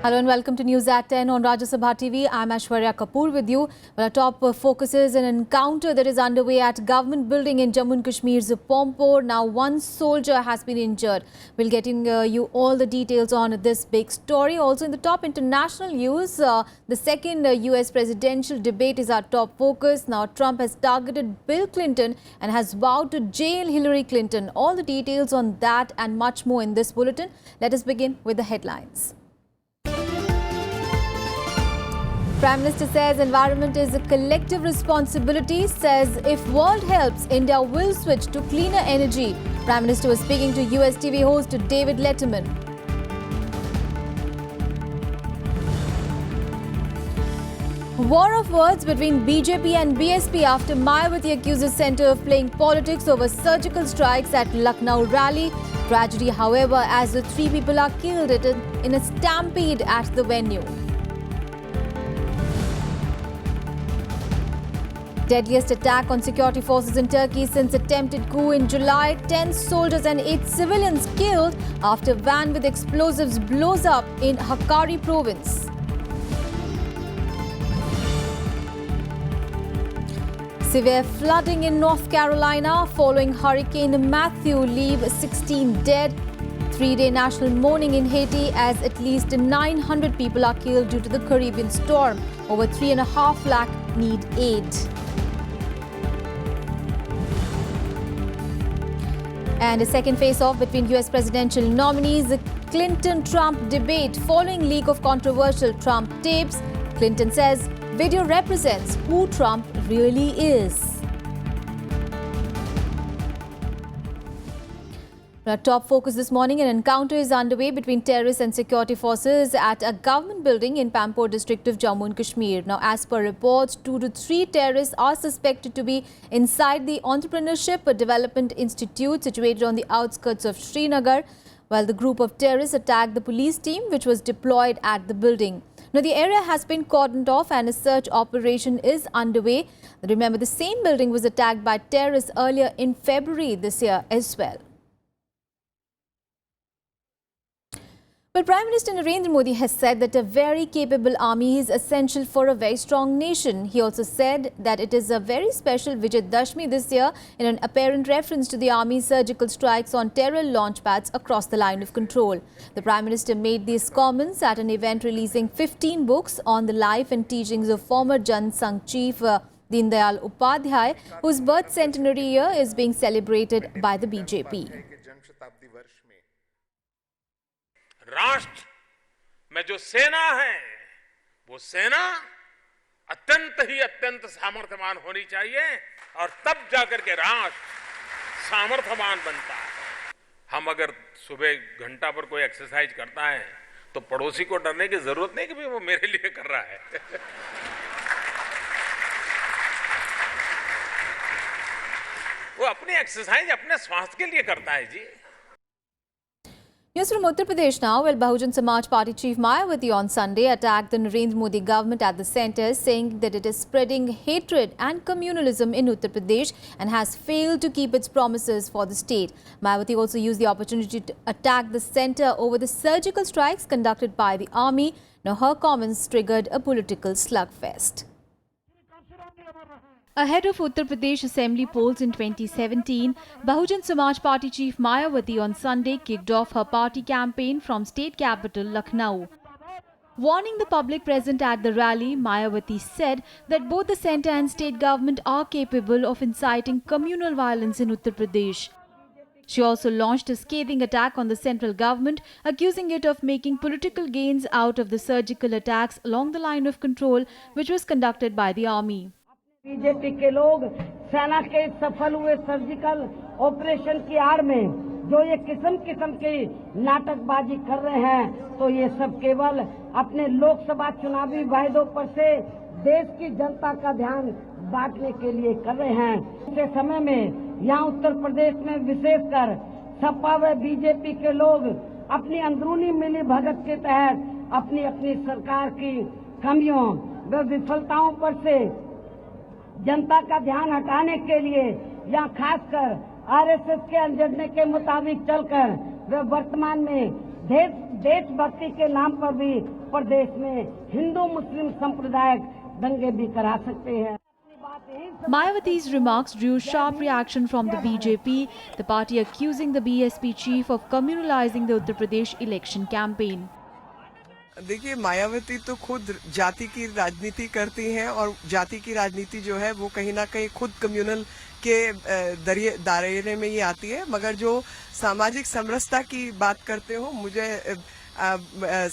Hello and welcome to News at 10 on Rajya Sabha TV. I'm Aishwarya Kapoor with you. Well, our top focuses an encounter that is underway at government building in Jammu and Kashmir's Pompor. Now, one soldier has been injured. We'll get you all the details on this big story. Also in the top international news, the second US presidential debate is our top focus. Now, Trump has targeted Bill Clinton and has vowed to jail Hillary Clinton. All the details on that and much more in this bulletin. Let us begin with the headlines. Prime Minister says environment is a collective responsibility, says if world helps, India will switch to cleaner energy. Prime Minister was speaking to US TV host David Letterman. War of words between BJP and BSP after Mayawati accuses centre of playing politics over surgical strikes at Lucknow rally. Tragedy, however, as the 3 people are killed in a stampede at the venue. Deadliest attack on security forces in Turkey since attempted coup in July. 10 soldiers and 8 civilians killed after van with explosives blows up in Hakkari province. Severe flooding in North Carolina following Hurricane Matthew leave 16 dead. 3-day national mourning in Haiti as at least 900 people are killed due to the Caribbean storm. Over 3.5 lakh need aid. And a second face-off between US presidential nominees, the Clinton-Trump debate following leak of controversial Trump tapes. Clinton says video represents who Trump really is. Our top focus this morning, an encounter is underway between terrorists and security forces at a government building in Pampore district of Jammu and Kashmir. Now, as per reports, 2 to 3 terrorists are suspected to be inside the Entrepreneurship Development Institute situated on the outskirts of Srinagar, while the group of terrorists attacked the police team which was deployed at the building. Now, the area has been cordoned off and a search operation is underway. Remember, the same building was attacked by terrorists earlier in February this year as well. But Prime Minister Narendra Modi has said that a very capable army is essential for a very strong nation. He also said that it is a very special Vijay Dashmi this year in an apparent reference to the army's surgical strikes on terror launch pads across the line of control. The Prime Minister made these comments at an event releasing 15 books on the life and teachings of former Jan Sangh chief Deen Dayal Upadhyay, whose birth centenary year is being celebrated by the BJP. राष्ट्र में जो सेना है वो सेना अत्यंत सामर्थ्यवान होनी चाहिए और तब जाकर के राष्ट्र सामर्थ्यवान बनता है। हम अगर सुबह घंटा पर कोई एक्सरसाइज करता है तो पड़ोसी को डरने की जरूरत नहीं कि भाई वो मेरे लिए कर रहा है। वो अपनी एक्सरसाइज अपने स्वास्थ्य के लिए करता है जी। News from Uttar Pradesh now. Well, Bahujan Samaj Party chief Mayawati on Sunday attacked the Narendra Modi government at the centre, saying that it is spreading hatred and communalism in Uttar Pradesh and has failed to keep its promises for the state. Mayawati also used the opportunity to attack the centre over the surgical strikes conducted by the army. Now, her comments triggered a political slugfest. Ahead of Uttar Pradesh Assembly polls in 2017, Bahujan Samaj Party chief Mayawati on Sunday kicked off her party campaign from state capital Lucknow. Warning the public present at the rally, Mayawati said that both the centre and state government are capable of inciting communal violence in Uttar Pradesh. She also launched a scathing attack on the central government, accusing it of making political gains out of the surgical attacks along the line of control, which was conducted by the army. BJP के लोग सेना के सफल हुए surgical operation की आड़ में जो ये किस्म की नाटकबाजी कर रहे हैं, तो ये सब केवल अपने लोकसभा चुनावी वायदों पर से देश की जनता का ध्यान बांटने के लिए कर रहे हैं। इस समय में यहाँ उत्तर प्रदेश में विशेषकर सपा व बीजेपी के लोग अपनी अंदरूनी मिली भगत के तहत अपनी सरकार की कमियों व विफलताओं पर से जनता का ध्यान हटाने के लिए या खासकर आरएसएस के एजेंडे के मुताबिक चलकर वे वर्तमान में देशभक्ति के नाम पर भी प्रदेश में हिंदू मुस्लिम सांप्रदायिक दंगे भी करा सकते हैं। Mayawati's remarks drew sharp reaction from the BJP, the party accusing the BSP chief of communalizing the Uttar Pradesh election campaign. देखिए, मायावती तो खुद जाति की राजनीति करती हैं और जाति की राजनीति जो है वो कहीं ना कहीं खुद कम्युनल के दायरे में ही आती है, मगर जो सामाजिक समरसता की बात करते हो, मुझे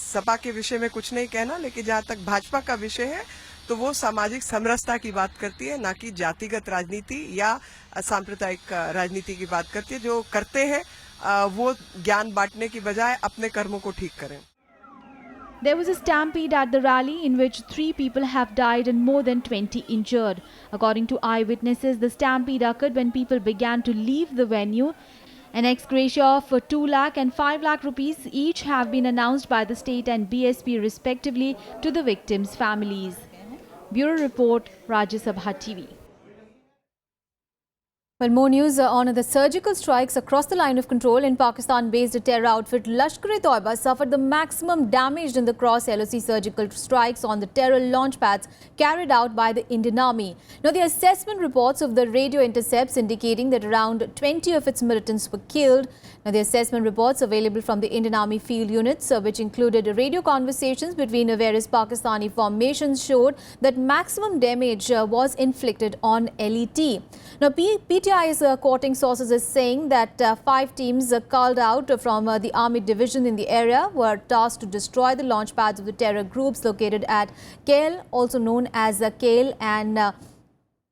सपा के विषय में कुछ नहीं कहना, लेकिन जहाँ तक भाजपा का विषय है तो वो सामाजिक समरसता की बात करती है, ना कि जातिगत राजनीति या सांप्रदायिक राजनीति की बात करती है। जो करते हैं वो ज्ञान बांटने की बजाय अपने कर्मों को ठीक करें। There was a stampede at the rally in which 3 people have died and more than 20 injured. According to eyewitnesses, the stampede occurred when people began to leave the venue. An ex gratia of 2 lakh and 5 lakh rupees each have been announced by the state and BSP respectively to the victims' families. Bureau Report, Rajya Sabha TV. Well, more news on the surgical strikes across the line of control in Pakistan-based terror outfit Lashkar-e-Toiba suffered the maximum damage in the cross-LOC surgical strikes on the terror launch pads carried out by the Indian Army. Now, the assessment reports of the radio intercepts indicating that around 20 of its militants were killed. Now, the assessment reports available from the Indian Army field units, which included radio conversations between various Pakistani formations, showed that maximum damage was inflicted on LET. Now, PTI's quoting sources is saying that 5 teams called out from the army division in the area were tasked to destroy the launch pads of the terror groups located at Kail, also known as Kail and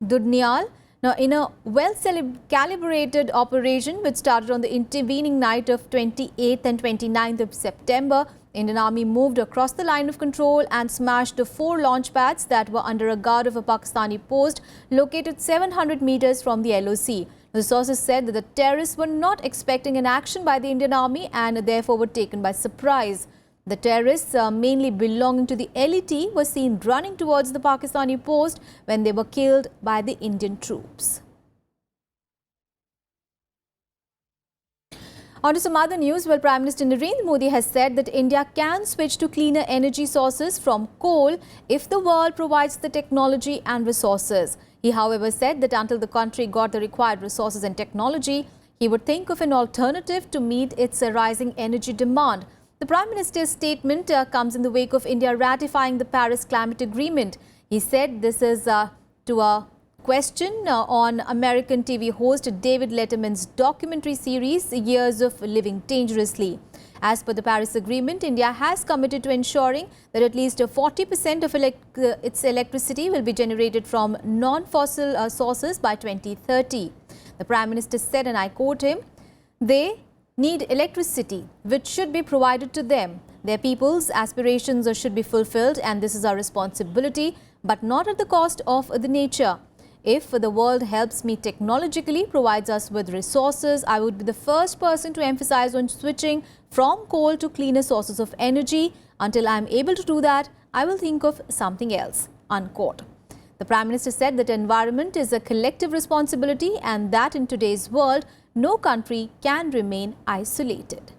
Dudnial. Now, in a well-calibrated operation which started on the intervening night of 28th and 29th of September, Indian Army moved across the line of control and smashed the 4 launch pads that were under a guard of a Pakistani post located 700 meters from the LOC. The sources said that the terrorists were not expecting an action by the Indian Army and therefore were taken by surprise. The terrorists, mainly belonging to the LET, were seen running towards the Pakistani post when they were killed by the Indian troops. On to some other news. Well, Prime Minister Narendra Modi has said that India can switch to cleaner energy sources from coal if the world provides the technology and resources. He, however, said that until the country got the required resources and technology, he would think of an alternative to meet its rising energy demand. The Prime Minister's statement comes in the wake of India ratifying the Paris Climate Agreement. He said this is to a question on American TV host David Letterman's documentary series, Years of Living Dangerously. As per the Paris Agreement, India has committed to ensuring that at least 40% of its electricity will be generated from non-fossil sources by 2030. The Prime Minister said, and I quote him, "They need electricity, which should be provided to them. Their people's aspirations should be fulfilled, and this is our responsibility, but not at the cost of the nature. If the world helps me technologically, provides us with resources, I would be the first person to emphasize on switching from coal to cleaner sources of energy. Until I am able to do that, I will think of something else." Unquote. The Prime Minister said that environment is a collective responsibility and that in today's world, no country can remain isolated.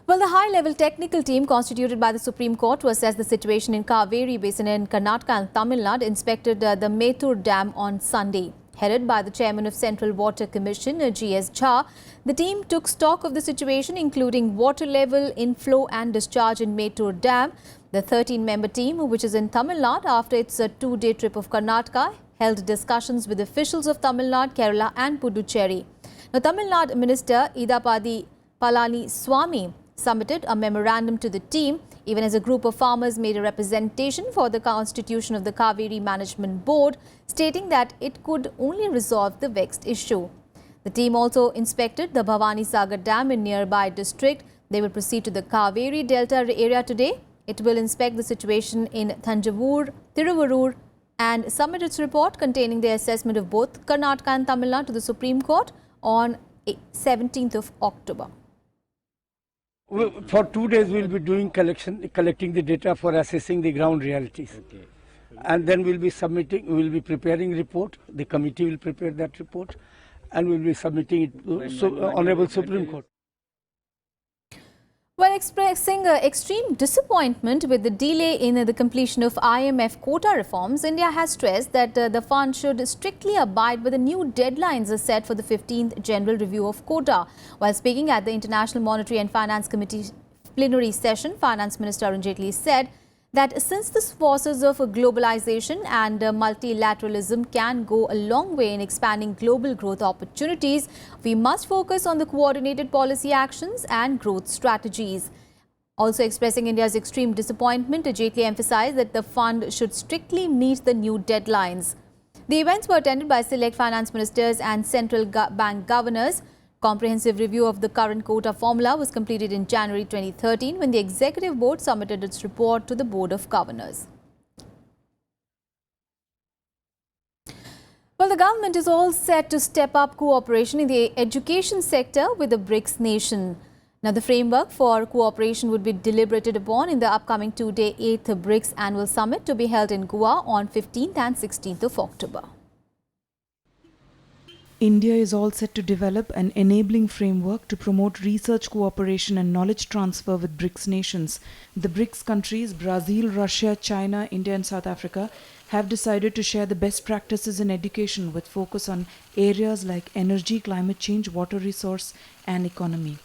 Well, the high-level technical team constituted by the Supreme Court to assess the situation in Kaveri Basin in Karnataka and Tamil Nadu inspected the Mettur Dam on Sunday. Headed by the chairman of Central Water Commission, G.S. Jha, the team took stock of the situation, including water level, inflow and discharge in Mettur Dam. The 13-member team, which is in Tamil Nadu after its 2-day trip of Karnataka, held discussions with officials of Tamil Nadu, Kerala and Puducherry. Now, Tamil Nadu Minister Idapadi Palaniswamy submitted a memorandum to the team, even as a group of farmers made a representation for the constitution of the Kaveri Management Board, stating that it could only resolve the vexed issue. The team also inspected the Bhavani Sagar Dam in nearby district. They will proceed to the Kaveri Delta area today. It will inspect the situation in Thanjavur, Tiruvallur and submit its report containing the assessment of both Karnataka and Tamil Nadu to the Supreme Court on 17th of October. For 2 days we will be doing collecting the data for assessing the ground realities. Okay. And then we will be preparing report. The committee will prepare that report. and will be submitting it to Honorable Supreme Court. While expressing extreme disappointment with the delay in the completion of IMF quota reforms, India has stressed that the fund should strictly abide by the new deadlines set for the 15th General Review of Quota. While speaking at the International Monetary and Finance Committee plenary session, Finance Minister Arun Jaitley said that since the forces of globalization and multilateralism can go a long way in expanding global growth opportunities, we must focus on the coordinated policy actions and growth strategies. Also expressing India's extreme disappointment, Jaitley emphasized that the fund should strictly meet the new deadlines. The events were attended by select finance ministers and central bank governors. Comprehensive review of the current quota formula was completed in January 2013 when the Executive Board submitted its report to the Board of Governors. Well, the government is all set to step up cooperation in the education sector with the BRICS nation. Now, the framework for cooperation would be deliberated upon in the upcoming two-day 8th BRICS Annual Summit to be held in Goa on 15th and 16th of October. India is all set to develop an enabling framework to promote research cooperation and knowledge transfer with BRICS nations. The BRICS countries, Brazil, Russia, China, India and South Africa, have decided to share the best practices in education with focus on areas like energy, climate change, water resource and economy.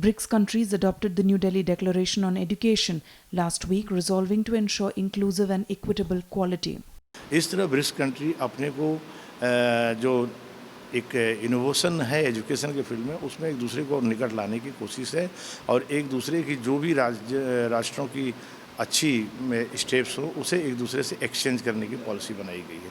BRICS countries adopted the New Delhi Declaration on Education last week, resolving to ensure inclusive and equitable quality. इस तरह BRICS country अपने को जो एक innovation है education के field में उसमें एक दूसरे को निकट लाने की कोशिश है और एक दूसरे की जो भी राष्ट्रों की अच्छी स्टेप्स हो उसे एक दूसरे से एक्सचेंज करने की पॉलिसी बनाई गई है.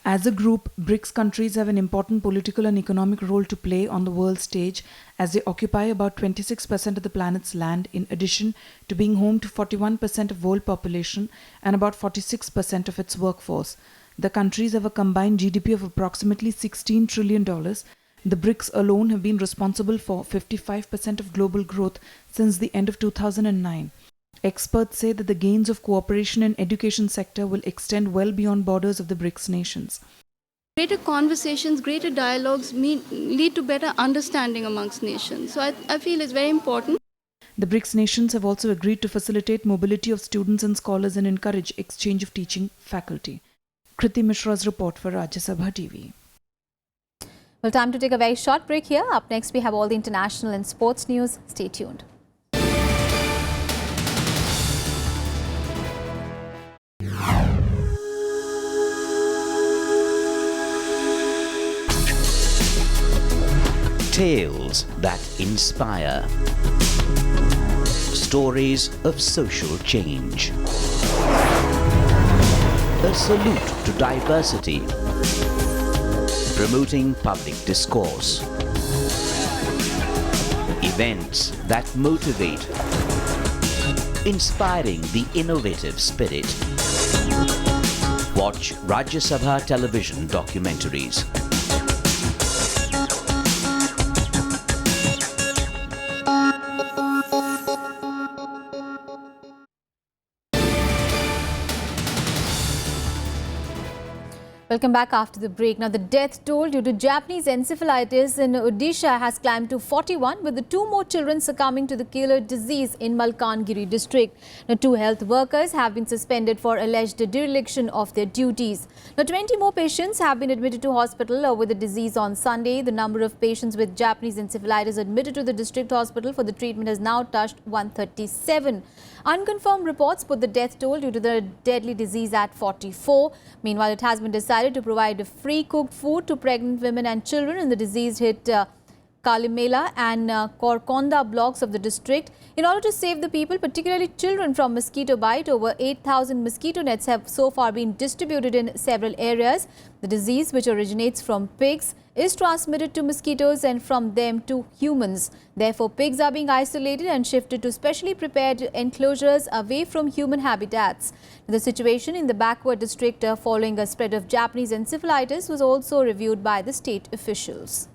As a group, BRICS countries have an important political and economic role to play on the world stage as they occupy about 26% of the planet's land in addition to being home to 41% of world population and about 46% of its workforce. The countries have a combined GDP of approximately $16 trillion. The BRICS alone have been responsible for 55% of global growth since the end of 2009. Experts say that the gains of cooperation in education sector will extend well beyond borders of the BRICS nations. Greater conversations, greater dialogues lead to better understanding amongst nations. So I feel it's very important. The BRICS nations have also agreed to facilitate mobility of students and scholars and encourage exchange of teaching faculty. Kriti Mishra's report for Rajya Sabha TV. Well, time to take a very short break here. Up next, we have all the international and sports news. Stay tuned. Tales that inspire. Stories of social change. A salute to diversity. Promoting public discourse. Events that motivate. Inspiring the innovative spirit. Watch Rajya Sabha television documentaries. Welcome back after the break. Now, the death toll due to Japanese encephalitis in Odisha has climbed to 41, with the 2 more children succumbing to the killer disease in Malkangiri district. Now, 2 health workers have been suspended for alleged dereliction of their duties. Now, 20 more patients have been admitted to hospital with the disease on Sunday. The number of patients with Japanese encephalitis admitted to the district hospital for the treatment has now touched 137. Unconfirmed reports put the death toll due to the deadly disease at 44. Meanwhile, it has been decided to provide free cooked food to pregnant women and children in the disease-hit Kalimela and Korkonda blocks of the district. In order to save the people, particularly children, from mosquito bite, over 8,000 mosquito nets have so far been distributed in several areas. The disease, which originates from pigs, is transmitted to mosquitoes and from them to humans. Therefore, pigs are being isolated and shifted to specially prepared enclosures away from human habitats. The situation in the backward district following a spread of Japanese encephalitis was also reviewed by the state officials.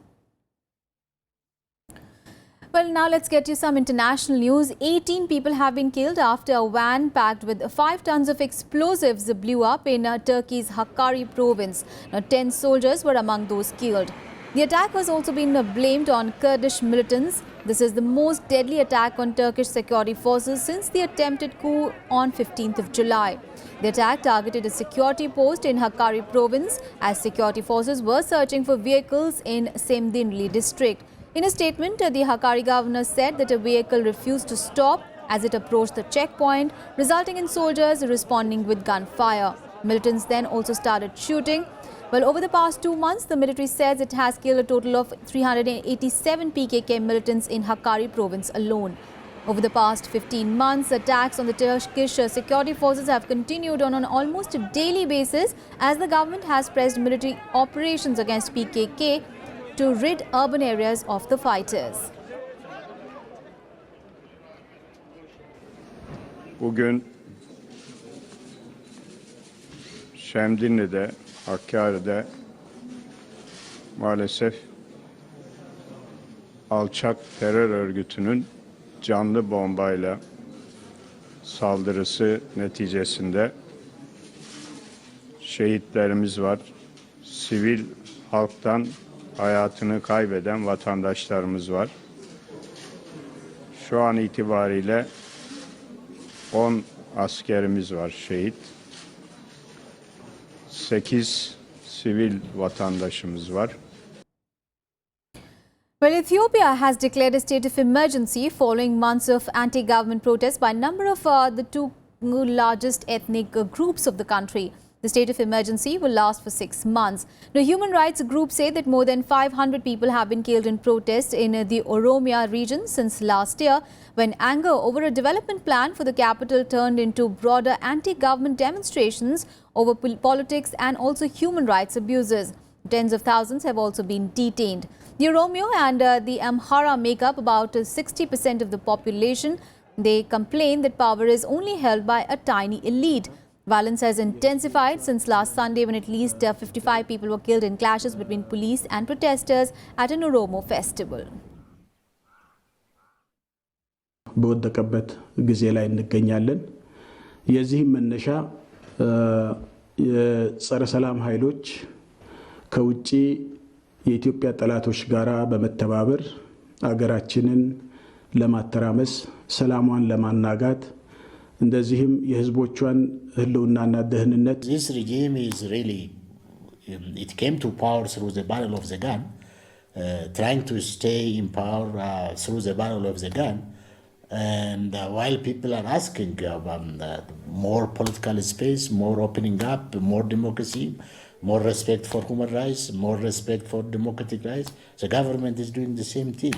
Well, now let's get you some international news. 18 people have been killed after a van packed with 5 tons of explosives blew up in Turkey's Hakkari province. Now, 10 soldiers were among those killed. The attack has also been blamed on Kurdish militants. This is the most deadly attack on Turkish security forces since the attempted coup on 15th of July. The attack targeted a security post in Hakkari province as security forces were searching for vehicles in Semdinli district. In a statement, the Hakkari governor said that a vehicle refused to stop as it approached the checkpoint, resulting in soldiers responding with gunfire. Militants then also started shooting. Well, over the past 2 months, the military says it has killed a total of 387 PKK militants in Hakkari province alone. Over the past 15 months, attacks on the Turkish security forces have continued on an almost daily basis as the government has pressed military operations against PKK to rid urban areas of the fighters. Bugün Şemdinli'de, Hakkari'de maalesef alçak terör örgütünün canlı bombayla saldırısı neticesinde şehitlerimiz var. Sivil halktan hayatını kaybeden vatandaşlarımız var. Şu an itibariyle 10 askerimiz var şehit. 8 sivil vatandaşımız var. Well, Ethiopia has declared a state of emergency following months of anti-government protests by a number of the two largest ethnic groups of the country. The state of emergency will last for 6 months. The human rights groups say that more than 500 people have been killed in protests in the Oromia region since last year, when anger over a development plan for the capital turned into broader anti-government demonstrations over politics and also human rights abuses. Tens of thousands have also been detained. The Oromio and the Amhara make up about 60% of the population. They complain that power is only held by a tiny elite. Violence has intensified since last Sunday when at least 55 people were killed in clashes between police and protesters at an Oromo festival. በወደቀበት ጊዜ ላይ እንገኛለን። የዚህም መነሻ የጸረ ሰላም ኃይሎች ከውጪ የኢትዮጵያ ጠላቶች ጋራ በመተባበር አገራችንን ለማተራመስ ሰላሟን ለማናጋት እንደዚህም የህዝቦቿን ህልውናና ደህንነት This regime is really it came to power through the barrel of the gun, trying to stay in power through the barrel of the gun. And while people are asking more political space, more opening up, more democracy, more respect for human rights, more respect for democratic rights, the government is doing the same thing.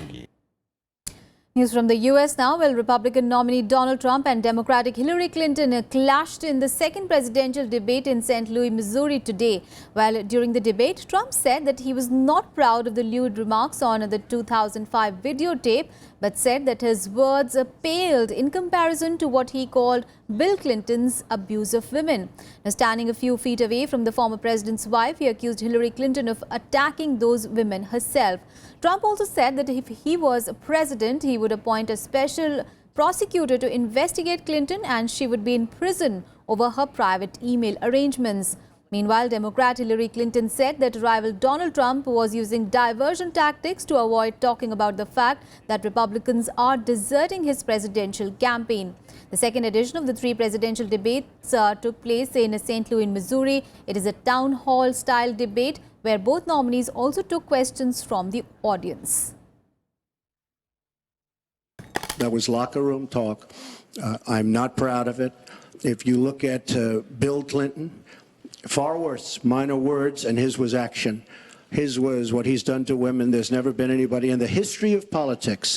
News from the US now. Well, Republican nominee Donald Trump and Democratic Hillary Clinton clashed in the second presidential debate in St. Louis, Missouri today. Well, during the debate, Trump said that he was not proud of the lewd remarks on the 2005 videotape, but said that his words paled in comparison to what he called Bill Clinton's abuse of women. Now, standing a few feet away from the former president's wife, he accused Hillary Clinton of attacking those women herself. Trump also said that if he was president, he would appoint a special prosecutor to investigate Clinton and she would be in prison over her private email arrangements. Meanwhile, Democrat Hillary Clinton said that rival Donald Trump was using diversion tactics to avoid talking about the fact that Republicans are deserting his presidential campaign. The second edition of the 3 presidential debates took place in St. Louis, Missouri. It is a town hall style debate where both nominees also took questions from the audience. That was locker room talk. I'm not proud of it. If you look at Bill Clinton, far worse, minor words, and his was action. His was what he's done to women. There's never been anybody in the history of politics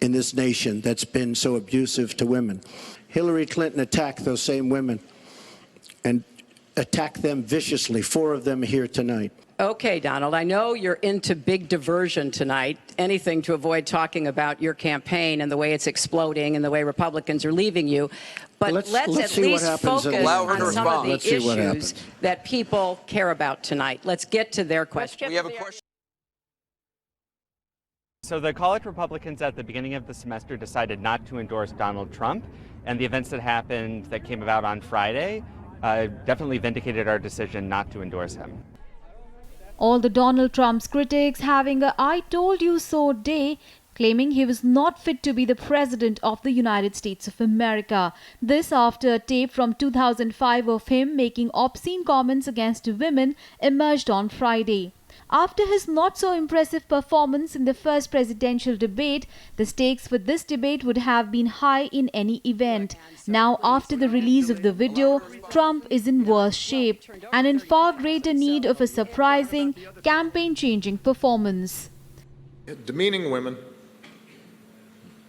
in this nation that's been so abusive to women. Hillary Clinton attacked those same women and attacked them viciously. 4 of them here tonight. Okay, Donald, I know you're into big diversion tonight, anything to avoid talking about your campaign and the way it's exploding and the way Republicans are leaving you. But let's at least focus on some of the issues that people care about tonight. Let's get to their questions. We have a question. So the college Republicans at the beginning of the semester decided not to endorse Donald Trump, and the events that happened that came about on Friday definitely vindicated our decision not to endorse him. All the Donald Trump's critics having a "I told you so" day, claiming he was not fit to be the president of the United States of America. This after a tape from 2005 of him making obscene comments against women emerged on Friday. After his not-so-impressive performance in the first presidential debate, the stakes for this debate would have been high in any event. Now, after the release of the video, Trump is in worse shape and in far greater need of a surprising, campaign-changing performance. Demeaning women,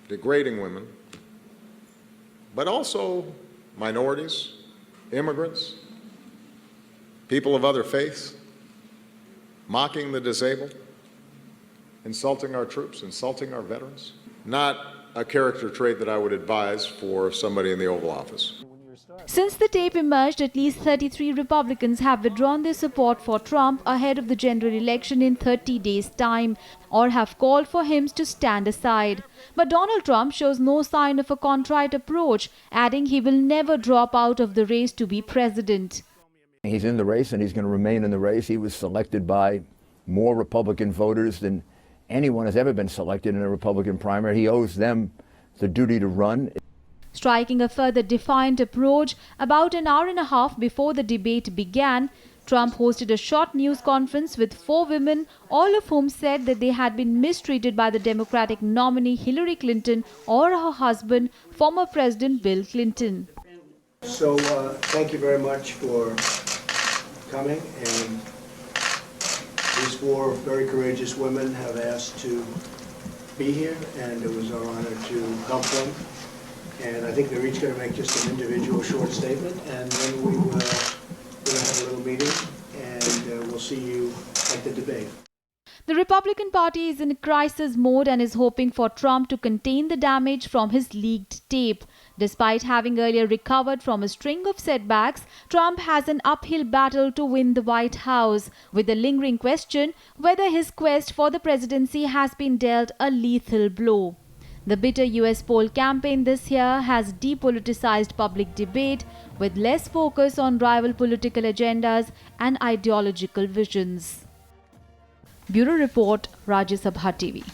degrading women, but also minorities, immigrants, people of other faiths, mocking the disabled, insulting our troops, insulting our veterans. Not a character trait that I would advise for somebody in the Oval Office. Since the tape emerged, at least 33 Republicans have withdrawn their support for Trump ahead of the general election in 30 days' time, or have called for him to stand aside. But Donald Trump shows no sign of a contrite approach, adding he will never drop out of the race to be president. He's in the race and he's going to remain in the race. He was selected by more Republican voters than anyone has ever been selected in a Republican primary. He owes them the duty to run. Striking a further defiant approach, about an hour and a half before the debate began, Trump hosted a short news conference with 4 women, all of whom said that they had been mistreated by the Democratic nominee Hillary Clinton or her husband, former President Bill Clinton. So thank you very much for coming, and these 4 very courageous women have asked to be here, and it was our honor to help them. And I think they're each going to make just an individual short statement, and then we will have a little meeting, and we'll see you at the debate. The Republican Party is in crisis mode and is hoping for Trump to contain the damage from his leaked tape. Despite having earlier recovered from a string of setbacks, Trump has an uphill battle to win the White House, with the lingering question whether his quest for the presidency has been dealt a lethal blow. The bitter US poll campaign this year has depoliticized public debate, with less focus on rival political agendas and ideological visions. Bureau Report, Rajya Sabha TV.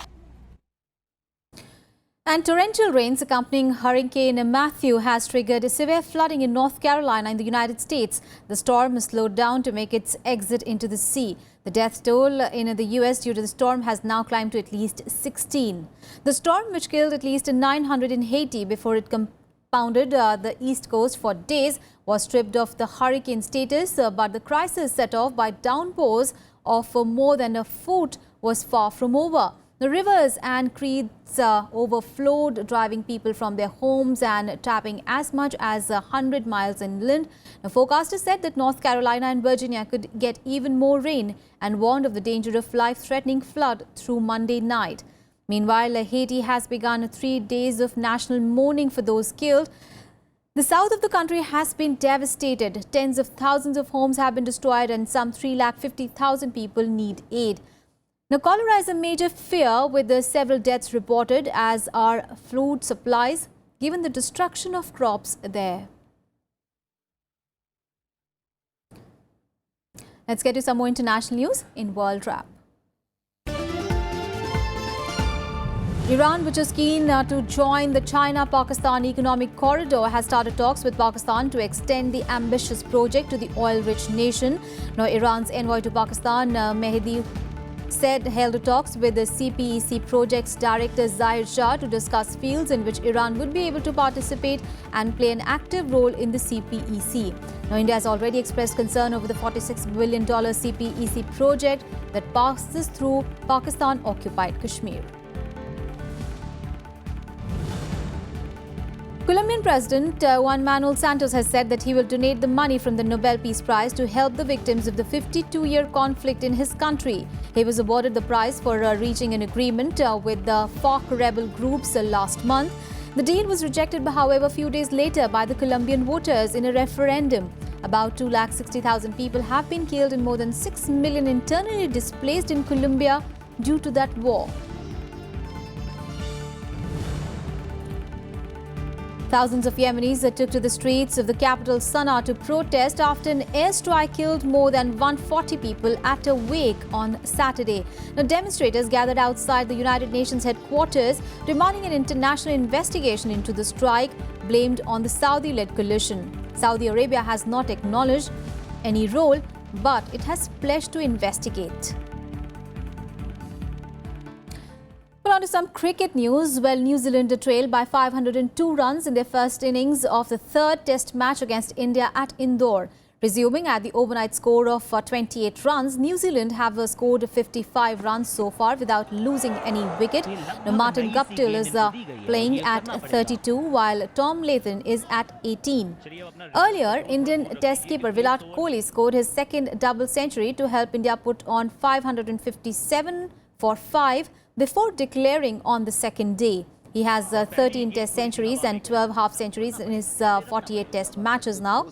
And torrential rains accompanying Hurricane Matthew has triggered severe flooding in North Carolina in the United States. The storm has slowed down to make its exit into the sea. The death toll in the U.S. due to the storm has now climbed to at least 16. The storm, which killed at least 900 in Haiti before it compounded the East Coast for days, was stripped of the hurricane status, but the crisis set off by downpours of more than a foot was far from over. The rivers and creeks overflowed, driving people from their homes and trapping as much as 100 miles inland. The forecaster said that North Carolina and Virginia could get even more rain and warned of the danger of life-threatening flood through Monday night. Meanwhile, Haiti has begun 3 days of national mourning for those killed. The south of the country has been devastated. Tens of thousands of homes have been destroyed and some 350,000 people need aid. Now, cholera is a major fear, with several deaths reported, as are food supplies, given the destruction of crops there. Let's get to some more international news in World Wrap. Iran, which is keen to join the China-Pakistan Economic Corridor, has started talks with Pakistan to extend the ambitious project to the oil-rich nation. Now, Iran's envoy to Pakistan, Mehdi said held talks with the CPEC project's director Zahir Shah to discuss fields in which Iran would be able to participate and play an active role in the CPEC. Now, India has already expressed concern over the $46 billion CPEC project that passes through Pakistan-occupied Kashmir. Colombian President Juan Manuel Santos has said that he will donate the money from the Nobel Peace Prize to help the victims of the 52-year conflict in his country. He was awarded the prize for reaching an agreement with the FARC rebel groups last month. The deal was rejected, however, a few days later by the Colombian voters in a referendum. About 260,000 people have been killed and more than 6 million internally displaced in Colombia due to that war. Thousands of Yemenis took to the streets of the capital Sana'a to protest after an airstrike killed more than 140 people at a wake on Saturday. Now, demonstrators gathered outside the United Nations headquarters demanding an international investigation into the strike blamed on the Saudi-led coalition. Saudi Arabia has not acknowledged any role, but it has pledged to investigate. Well, on to some cricket news. Well, New Zealand trailed by 502 runs in their first innings of the third test match against India at Indore. Resuming at the overnight score of 28 runs, New Zealand have scored 55 runs so far without losing any wicket. Now, Martin Guptill is playing at 32 while Tom Latham is at 18. Earlier, Indian test skipper Virat Kohli scored his second double century to help India put on 557 for 5 before declaring on the second day. He has 13 test centuries and 12 half centuries in his 48 test matches now.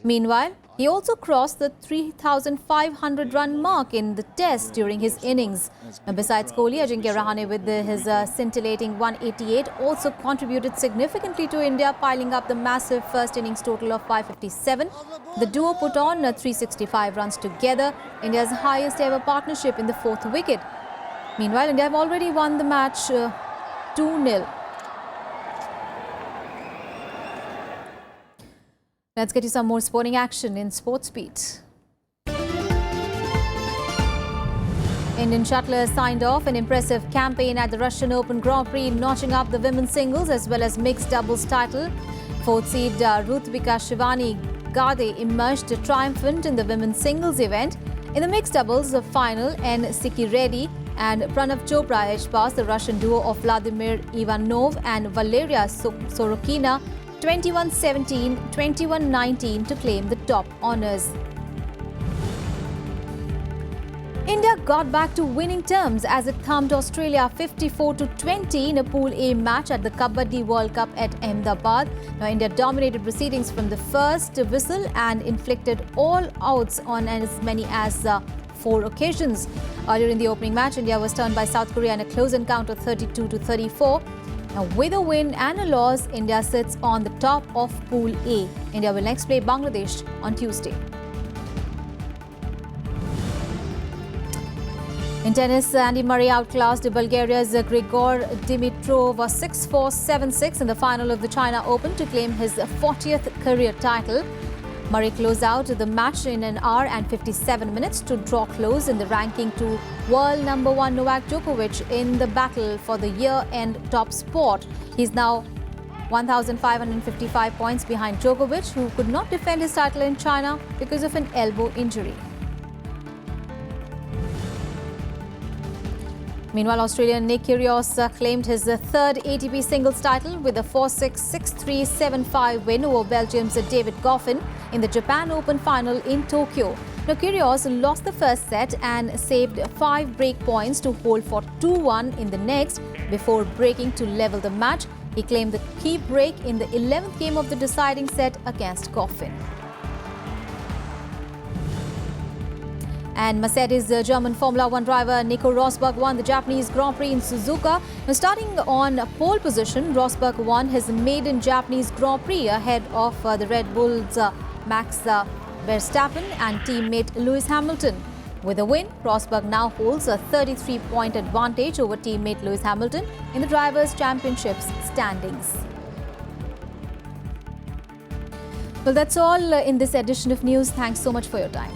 Meanwhile, he also crossed the 3,500 run mark in the test during his innings. And besides Kohli, Ajinkya Rahane with his scintillating 188 also contributed significantly to India, piling up the massive first innings total of 557. The duo put on 365 runs together, India's highest ever partnership in the fourth wicket. Meanwhile, India have already won the match 2-0. Let's get you some more sporting action in Sports Beat. Indian shuttlers signed off an impressive campaign at the Russian Open Grand Prix, notching up the women's singles as well as mixed doubles title. Fourth seed Rutvika Shivani Gade emerged triumphant in the women's singles event. In the mixed doubles final, Siki Reddy and Pranav Chopra edged past the Russian duo of Vladimir Ivanov and Valeria Sorokina 21-17, 21-19 to claim the top honours. India got back to winning terms as it thumped Australia 54-20 in a Pool A match at the Kabaddi World Cup at Ahmedabad. Now, India dominated proceedings from the first whistle and inflicted all outs on as many as 4 occasions. Earlier in the opening match, India was turned by South Korea in a close encounter 32-34. Now, with a win and a loss, India sits on the top of Pool A. India will next play Bangladesh on Tuesday. In tennis, Andy Murray outclassed Bulgaria's Grigor Dimitrov 6-4, 7-6 in the final of the China Open to claim his 40th career title. Murray closed out the match in an hour and 57 minutes to draw close in the ranking to world number 1 Novak Djokovic in the battle for the year-end top spot. He's now 1,555 points behind Djokovic, who could not defend his title in China because of an elbow injury. Meanwhile, Australian Nick Kyrgios claimed his third ATP singles title with a 4-6, 6-3, 7-5 win over Belgium's David Goffin in the Japan Open final in Tokyo. Now, Kyrgios lost the first set and saved 5 break points to hold for 2-1 in the next before breaking to level the match. He claimed the key break in the 11th game of the deciding set against Goffin. And Mercedes German Formula 1 driver Nico Rosberg won the Japanese Grand Prix in Suzuka. Now, starting on pole position, Rosberg won his maiden Japanese Grand Prix ahead of the Red Bull's Max Verstappen and teammate Lewis Hamilton. With a win, Rosberg now holds a 33-point advantage over teammate Lewis Hamilton in the Drivers' Championships standings. Well, that's all in this edition of news. Thanks so much for your time.